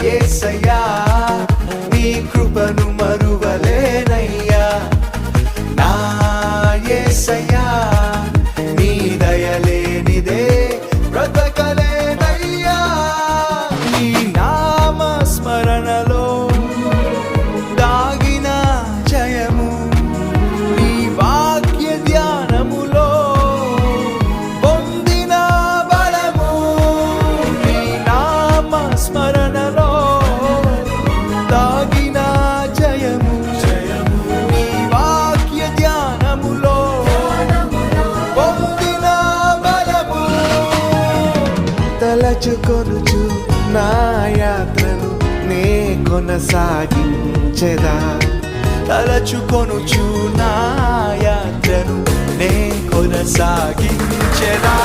యేసయ్యా నీ కృపను మరువలేనయ్యా నా యేసయ్యా నీ దయలేనిదే బ్రతకలేనయ్యా నీ నామ స్మరణలో దాగిన జయము నీ వాక్య ధ్యానములో పొందిన బలము నీ నామ స్మరణలో దాగిన జయము నీ వాక్య ధ్యానములో పొందిన బలము తలచుకొనుచు నా యాత్రను నే కొనసాగించెదా తలచుకొనుచు నా యాత్రను నే కొనసాగించెదా